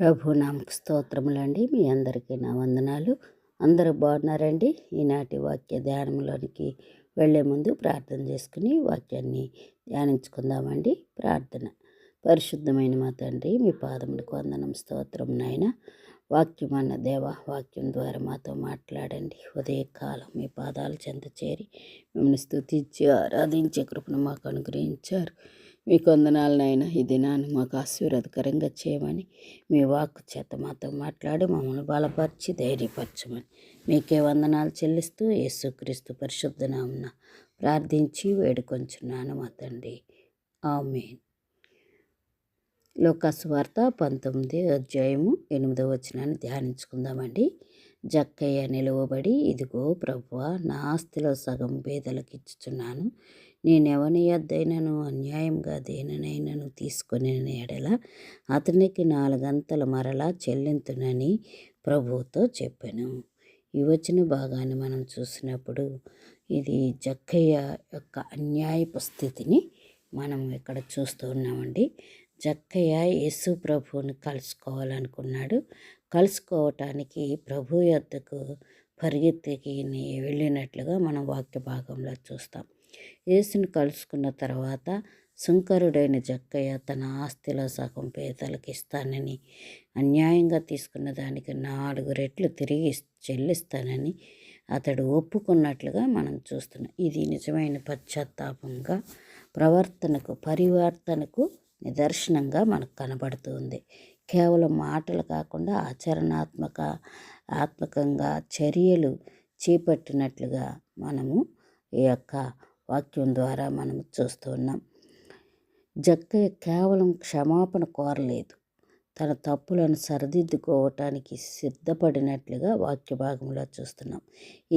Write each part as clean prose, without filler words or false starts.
ప్రభు నామకు స్తోత్రములండి. మీ అందరికీ నా వందనాలు. అందరూ బాగున్నారండి. ఈనాటి వాక్య ధ్యానంలోనికి వెళ్ళే ముందు ప్రార్థన చేసుకుని వాక్యాన్ని ధ్యానించుకుందామండి. ప్రార్థన. పరిశుద్ధమైన మా తండ్రి, మీ పాదములకు వందనం, స్తోత్రం నాయన. వాక్యం అన్న దేవ, వాక్యం ద్వారా మాతో మాట్లాడండి. ఉదయకాలం మీ పాదాల చెంత చేరి మిమ్మల్ని స్తుతించి ఆరాధించే కృపను మాకు అనుగ్రహించారు. మీకు వందనాలు నాయన. ఈ దినాన్ని మాకు ఆశీర్వాదకరంగా చేయమని, మీ వాక్కు చేత మాతో మాట్లాడి మమ్మల్ని బలపరిచి ధైర్యపరచమని మీకే వందనాలు చెల్లిస్తూ యేసుక్రీస్తు పరిశుద్ధ నామమున ప్రార్థించి వేడుకొంచున్నాను మా తండ్రి. ఆమేన్. లూకాసు వార్త 19 ధ్యానించుకుందామండి. జక్కయ్య నిలువబడి, ఇదిగో ప్రభువా, నా ఆస్తిలో సగం పేదలకు ఇచ్చుచున్నాను. నేనెవని యొద్దైనను అన్యాయంగా దేనినైనను తీసుకొని ఎడల అతనికి 4 అంతలు మరలా చెల్లింతునని ప్రభువుతో చెప్పాను. ఈ వచ్చిన భాగాన్ని మనం చూసినప్పుడు ఇది జక్కయ్య యొక్క అన్యాయపు స్థితిని మనం ఇక్కడ చూస్తూ ఉన్నామండి. జక్కయ్య యేసు ప్రభువుని కలుసుకోవాలనుకున్నాడు. కలుసుకోవటానికి ప్రభు యొద్దకు పరిగెత్తికి వెళ్ళినట్లుగా మనం వాక్య భాగంలో చూస్తాం. యేసుని కలుసుకున్న తర్వాత సుంకరుడైన జక్కయ్య తన ఆస్తిలో సగం పేదలకు ఇస్తానని, అన్యాయంగా తీసుకున్న దానికి 4 రెట్లు తిరిగి చెల్లిస్తానని అతడు ఒప్పుకున్నట్లుగా మనం చూస్తున్నాం. ఇది నిజమైన పశ్చాత్తాపంగా, పరివర్తనకు నిదర్శనంగా మనకు కనబడుతుంది. కేవలం మాటలు కాకుండా ఆత్మకంగా చర్యలు చేపట్టినట్లుగా మనము ఈ యొక్క వాక్యం ద్వారా మనము చూస్తూ ఉన్నాం. జక్కయ్య కేవలం క్షమాపణ కోరలేదు, తన తప్పులను సరిదిద్దుకోవటానికి సిద్ధపడినట్లుగా వాక్య భాగంలో చూస్తున్నాం.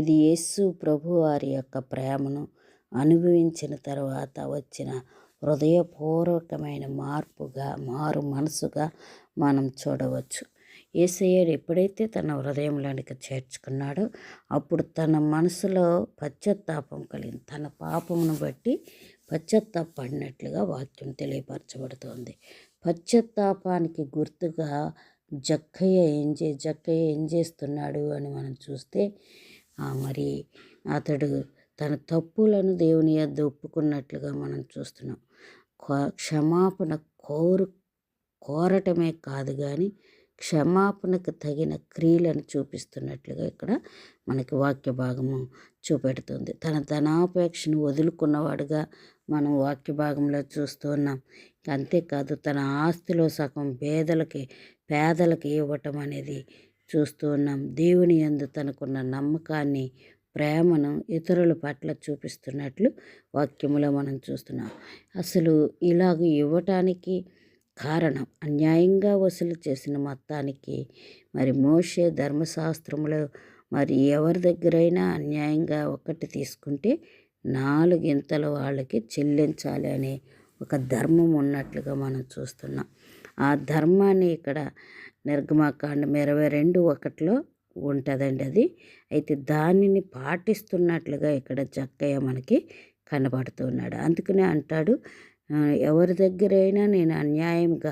ఇది యేసు ప్రభు వారి యొక్క ప్రేమను అనుభవించిన తర్వాత వచ్చిన హృదయపూర్వకమైన మారు మనసుగా మనం చూడవచ్చు. యేసయ్య ఎప్పుడైతే తన హృదయంలోనికి చేర్చుకున్నాడో అప్పుడు తన మనసులో పశ్చాత్తాపం కలిగింది. తన పాపమును బట్టి పశ్చాత్తాపడినట్లుగా వాక్యం తెలియపరచబడుతోంది. పశ్చాత్తాపానికి గుర్తుగా జక్కయ్య ఏం చేస్తున్నాడు అని మనం చూస్తే మరి అతడు తన తప్పులను దేవుని యొద్ద ఒప్పుకున్నట్లుగా మనం చూస్తున్నాం. క్షమాపణ కోరటమే కాదు కానీ క్షమాపణకు తగిన క్రియలను చూపిస్తున్నట్లుగా ఇక్కడ మనకి వాక్య భాగము చూపెడుతుంది. తన ధనాపేక్షను వదులుకున్నవాడుగా మనం వాక్య భాగంలో చూస్తూ ఉన్నాం. అంతేకాదు తన ఆస్తిలో సగం పేదలకి ఇవ్వటం అనేది చూస్తూ ఉన్నాం. దేవుని యందు తనకున్న నమ్మకాన్ని, ప్రేమను ఇతరుల పట్ల చూపిస్తున్నట్లు వాక్యములో మనం చూస్తున్నాం. అసలు ఇలాగ ఇవ్వటానికి కారణం అన్యాయంగా వసూలు చేసిన మొత్తానికి మరి మోషే ధర్మశాస్త్రములో మరి ఎవరి దగ్గరైనా అన్యాయంగా ఒకటి తీసుకుంటే 4 ఇంతలు వాళ్ళకి చెల్లించాలి అనే ఒక ధర్మం ఉన్నట్లుగా మనం చూస్తున్నాం. ఆ ధర్మాన్ని ఇక్కడ నిర్గమాకాండం 22:1 ఉంటుందండి అది. అయితే దానిని పాటిస్తున్నట్లుగా ఇక్కడ జక్కయ్య మనకి కనబడుతున్నాడు. అందుకనే అంటాడు, ఎవరి దగ్గరైనా నేను అన్యాయంగా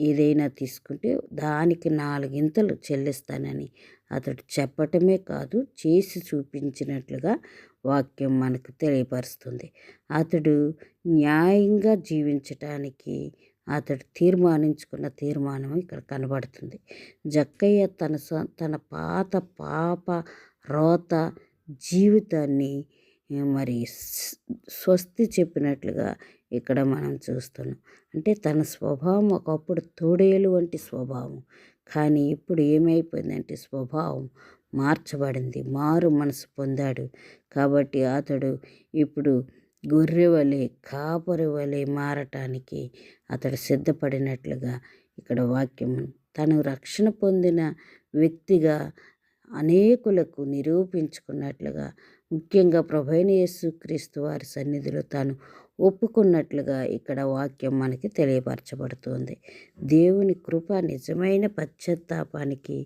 ఏదైనా తీసుకుంటే దానికి 4 ఇంతలు చెల్లిస్తానని అతడు చెప్పటమే కాదు, చేసి చూపించినట్లుగా వాక్యం మనకు తెలియపరుస్తుంది. అతడు న్యాయంగా జీవించటానికి అతడు తీర్మానించుకున్న తీర్మానం ఇక్కడ కనబడుతుంది. జక్కయ్య తన పాప రోత జీవితాన్ని మరి స్వస్తి చెప్పినట్లుగా ఇక్కడ మనం చూస్తున్నాం. అంటే తన స్వభావం ఒకప్పుడు తోడేలు వంటి స్వభావం, కానీ ఇప్పుడు ఏమైపోయిందంటే స్వభావం మార్చబడింది, మారు మనసు పొందాడు. కాబట్టి అతడు ఇప్పుడు గొర్రె వలె, కాపరి వలె మారటానికి అతడు సిద్ధపడినట్లుగా ఇక్కడ వాక్యం తను రక్షణ పొందిన వ్యక్తిగా అనేకులకు నిరూపించుకున్నట్లుగా, ముఖ్యంగా ప్రభువైన యేసుక్రీస్తు వారి సన్నిధిలో తాను ఒప్పుకున్నట్లుగా ఇక్కడ వాక్యం మనకి తెలియపరచబడుతుంది. దేవుని కృప నిజమైన పశ్చాత్తాపానికి,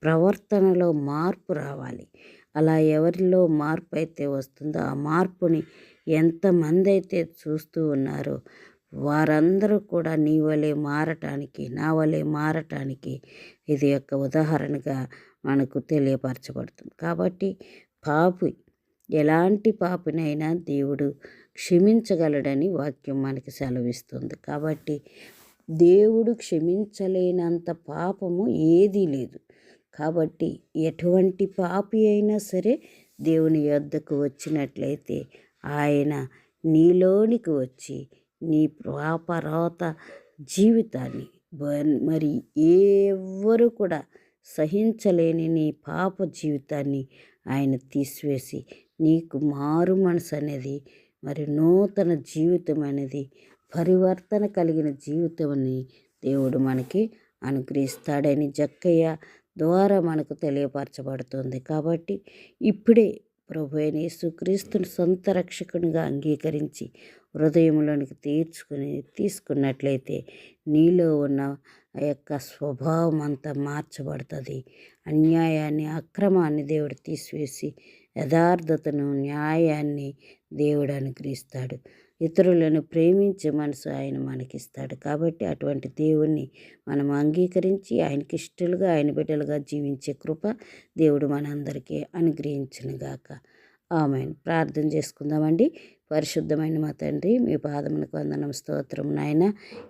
ప్రవర్తనలో మార్పు రావాలి. అలా ఎవరిలో మార్పు అయితే వస్తుందో ఆ మార్పుని ఎంతమంది అయితే చూస్తూ ఉన్నారో వారందరూ కూడా నీ వలె మారటానికి, నా వలె మారటానికి ఇది యొక్క ఉదాహరణగా మనకు తెలియపరచబడుతుంది. కాబట్టి పాపి, ఎలాంటి పాపినైనా దేవుడు క్షమించగలడని వాక్యం మనకి సెలవిస్తుంది. కాబట్టి దేవుడు క్షమించలేనంత పాపము ఏదీ లేదు. కాబట్టి ఎటువంటి పాపి అయినా సరే దేవుని యొద్దకు వచ్చినట్లయితే ఆయన నీలోనికి వచ్చి నీ పాపరాత జీవితాన్ని మరి ఎవ్వరు కూడా సహించలేని నీ పాప జీవితాన్ని ఆయన తీసివేసి నీకు మారు మనసు అనేది, మరి నూతన జీవితం అనేది, పరివర్తన కలిగిన జీవితాన్ని దేవుడు మనకి అనుగ్రహిస్తాడని జక్కయ్య ద్వారా మనకు తెలియపరచబడుతుంది. కాబట్టి ఇప్పుడే ప్రభువైన యేసుక్రీస్తుని సొంత రక్షకునిగా అంగీకరించి హృదయంలోనికి తీసుకున్నట్లయితే నీలో ఉన్న ఆ యొక్క స్వభావం అంతా మార్చబడుతుంది. అన్యాయాన్ని, అక్రమాన్ని దేవుడు తీసివేసి యథార్థతను, న్యాయాన్ని దేవుడు అనుగ్రహిస్తాడు. ఇతరులను ప్రేమించే మనసు ఆయన మనకిస్తాడు. కాబట్టి అటువంటి దేవుణ్ణి మనం అంగీకరించి ఆయనకి ఇష్టలుగా, ఆయన బిడ్డలుగా జీవించే కృప దేవుడు మనందరికీ అనుగ్రహించునుగాక. ఆమేన్. ప్రార్థన చేసుకుందామండి. పరిశుద్ధమైన మా తండ్రి, మీ పాదములకు వందనం, స్తోత్రం నాయన.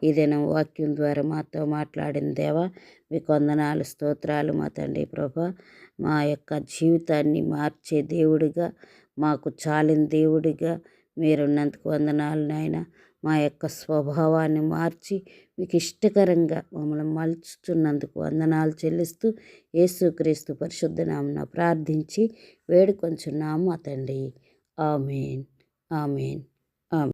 ఏదైనా వాక్యం ద్వారా మాతో మాట్లాడిన దేవా, మీకు వందనాలు, స్తోత్రాలు మా తండ్రి. ప్రభా, మా యొక్క జీవితాన్ని మార్చే దేవుడిగా, మాకు చాలిన దేవుడిగా మీరున్నందుకు వందనాలు నాయన. మా యొక్క స్వభావాన్ని మార్చి మీకు ఇష్టకరంగా మమ్మల్ని మలుచుతున్నందుకు వందనాలు చెల్లిస్తూ యేసుక్రీస్తు పరిశుద్ధ నామమున ప్రార్థించి వేడుకొంచున్నాము మా తండ్రి. ఆమేన్, ఆమేన్, ఆమేన్.